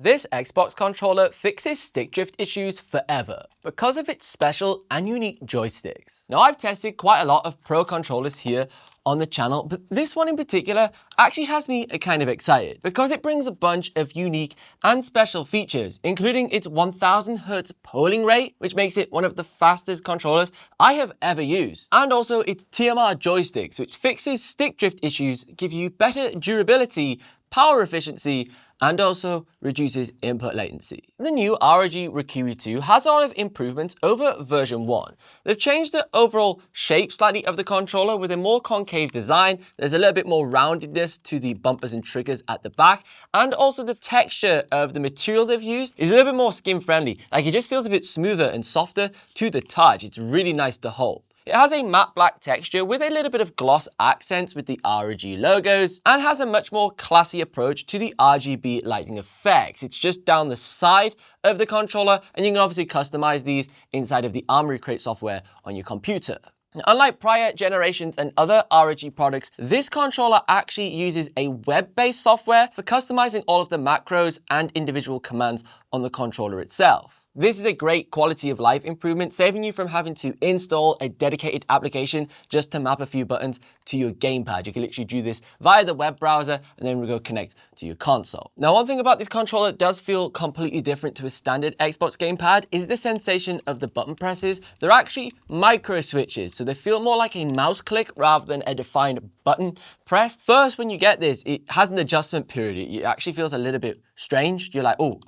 This Xbox controller fixes stick drift issues forever because of its special and unique joysticks. Now, I've tested quite a lot of pro controllers here on the channel, but this one in particular actually has me kind of excited because it brings a bunch of unique and special features, including its 1000 Hz polling rate, which makes it one of the fastest controllers I have ever used, and also its TMR joysticks, which fixes stick drift issues, give you better durability, power efficiency, and also reduces input latency. The new ROG Raikiri II has a lot of improvements over version 1. They've changed the overall shape slightly of the controller with a more concave design. There's a little bit more roundedness to the bumpers and triggers at the back, and also the texture of the material they've used is a little bit more skin friendly. Like, it just feels a bit smoother and softer to the touch. It's really nice to hold. It has a matte black texture with a little bit of gloss accents with the ROG logos, and has a much more classy approach to the RGB lighting effects. It's just down the side of the controller, and you can obviously customize these inside of the Armoury Crate software on your computer. Now, unlike prior generations and other ROG products, this controller actually uses a web-based software for customizing all of the macros and individual commands on the controller itself. This is a great quality of life improvement, saving you from having to install a dedicated application just to map a few buttons to your gamepad. You can literally do this via the web browser and then we'll go connect to your console. Now, one thing about this controller does feel completely different to a standard Xbox gamepad is the sensation of the button presses. They're actually micro switches, so they feel more like a mouse click rather than a defined button press. First, when you get this, it has an adjustment period. It actually feels a little bit strange. You're like, oh,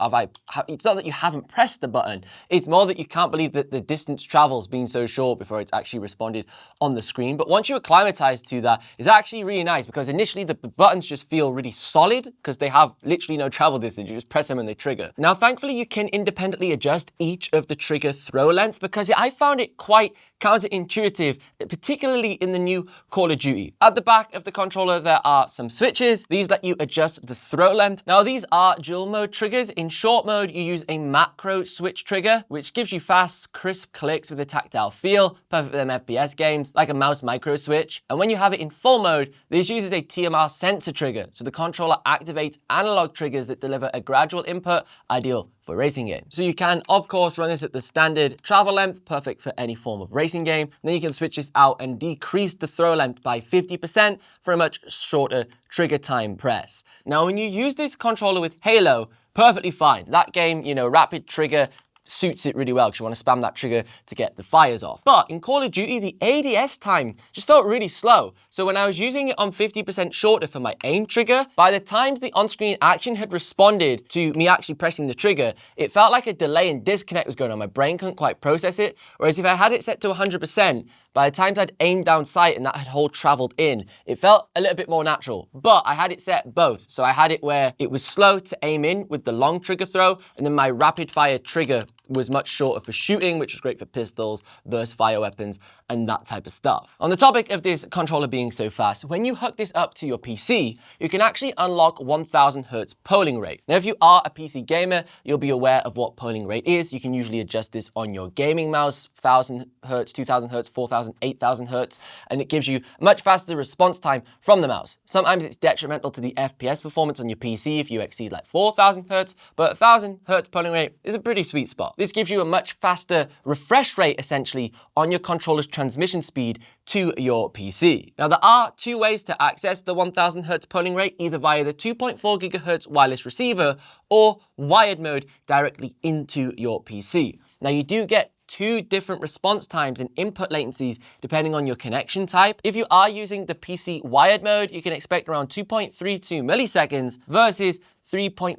it's not that you haven't pressed the button. It's more that you can't believe that the distance travel's been so short before it's actually responded on the screen. But once you acclimatize to that, it's actually really nice because initially the buttons just feel really solid because they have literally no travel distance. You just press them and they trigger. Now, thankfully, you can independently adjust each of the trigger throw length because I found it quite counterintuitive, particularly in the new Call of Duty. At the back of the controller, there are some switches. These let you adjust the throw length. Now, these are dual mode triggers. In short mode, you use a macro switch trigger, which gives you fast, crisp clicks with a tactile feel, perfect for them FPS games, like a mouse micro switch. And when you have it in full mode, this uses a TMR sensor trigger, so the controller activates analog triggers that deliver a gradual input, ideal for racing games. So you can, of course, run this at the standard travel length, perfect for any form of racing game. Then you can switch this out and decrease the throw length by 50% for a much shorter trigger time press. Now, when you use this controller with Halo, perfectly fine. That game, rapid trigger suits it really well because you want to spam that trigger to get the fires off. But in Call of Duty, the ADS time just felt really slow. So when I was using it on 50% shorter for my aim trigger, by the times the on-screen action had responded to me actually pressing the trigger, it felt like a delay and disconnect was going on. My brain couldn't quite process it. Whereas if I had it set to 100%, by the times I'd aimed down sight and that had whole traveled in, it felt a little bit more natural. But I had it set both. So I had it where it was slow to aim in with the long trigger throw, and then my rapid fire trigger was much shorter for shooting, which was great for pistols, burst fire weapons, and that type of stuff. On the topic of this controller being so fast, when you hook this up to your PC, you can actually unlock 1000 Hz polling rate. Now, if you are a PC gamer, you'll be aware of what polling rate is. You can usually adjust this on your gaming mouse, 1000 Hz, 2000 Hz, 4000, 8000 Hz, and it gives you much faster response time from the mouse. Sometimes it's detrimental to the FPS performance on your PC if you exceed like 4000 Hz, but 1000 Hz polling rate is a pretty sweet spot. This gives you a much faster refresh rate, essentially, on your controller's transmission speed to your PC. Now, there are two ways to access the 1000 Hz polling rate, either via the 2.4 GHz wireless receiver or wired mode directly into your PC. Now, you do get two different response times and input latencies depending on your connection type. If you are using the PC wired mode, you can expect around 2.32 milliseconds versus 3.54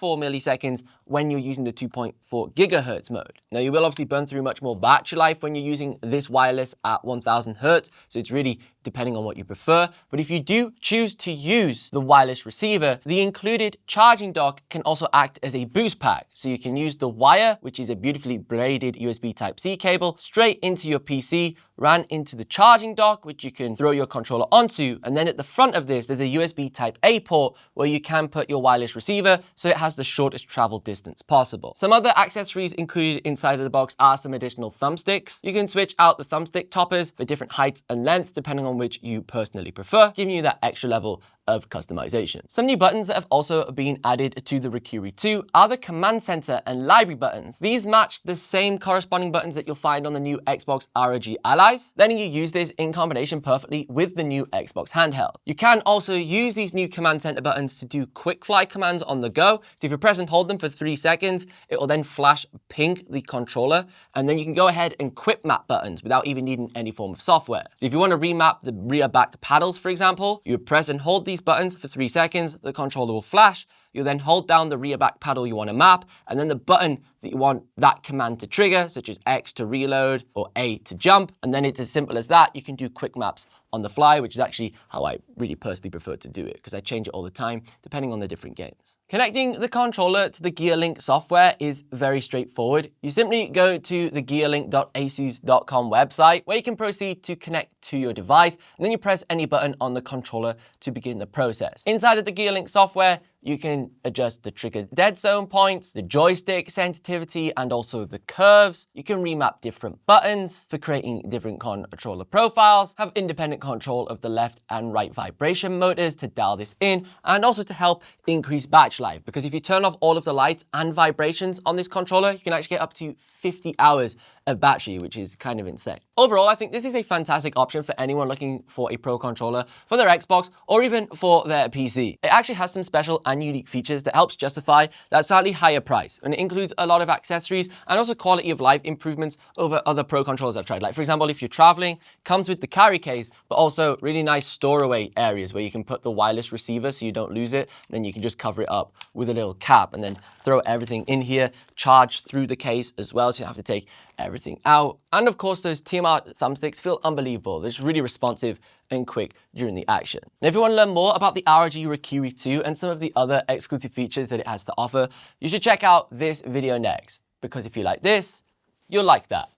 milliseconds when you're using the 2.4 gigahertz mode. Now, you will obviously burn through much more battery life when you're using this wireless at 1000 Hz, so it's really depending on what you prefer. But if you do choose to use the wireless receiver, the included charging dock can also act as a boost pack. So you can use the wire, which is a beautifully bladed USB Type-C cable, straight into your PC, ran into the charging dock, which you can throw your controller onto. And then at the front of this, there's a USB Type-A port where you can put your wireless receiver so it has the shortest travel distance possible. Some other accessories included inside of the box are some additional thumbsticks. You can switch out the thumbstick toppers for different heights and lengths depending on which you personally prefer, giving you that extra level of customization. Some new buttons that have also been added to the Raikiri II are the command center and library buttons. These match the same corresponding buttons that you'll find on the new Xbox ROG Allies, letting you use this in combination perfectly with the new Xbox Handheld. You can also use these new command center buttons to do quick fly commands on the go. So if you press and hold them for 3 seconds, it will then flash ping the controller, and then you can go ahead and quick map buttons without even needing any form of software. So if you want to remap the rear back paddles, for example, you would press and hold these buttons for 3 seconds, the controller will flash. You'll then hold down the rear back paddle you want to map, and then the button that you want that command to trigger, such as X to reload or A to jump, and then it's as simple as that. You can do quick maps on the fly, which is actually how I really personally prefer to do it, because I change it all the time depending on the different games. Connecting the controller to the GearLink software is very straightforward. You simply go to the gearlink.asus.com website, where you can proceed to connect to your device, and then you press any button on the controller to begin the process. Inside of the GearLink software, you can adjust the trigger dead zone points, the joystick sensitivity, and also the curves. You can remap different buttons for creating different controller profiles, have independent control of the left and right vibration motors to dial this in, and also to help increase battery life. Because if you turn off all of the lights and vibrations on this controller, you can actually get up to 50 hours of battery, which is kind of insane. Overall, I think this is a fantastic option for anyone looking for a Pro controller for their Xbox or even for their PC. It actually has some special and unique features that helps justify that slightly higher price, and it includes a lot of accessories and also quality of life improvements over other Pro controllers I've tried. Like, for example, if you're traveling, comes with the carry case, but also really nice storeway areas where you can put the wireless receiver so you don't lose it. Then you can just cover it up with a little cap and then throw everything in here, charge through the case as well, so you have to take everything out. And of course, those TMR thumbsticks feel unbelievable. They're just really responsive and quick during the action. And if you want to learn more about the ROG Raikiri II and some of the other exclusive features that it has to offer, you should check out this video next, because if you like this, you'll like that.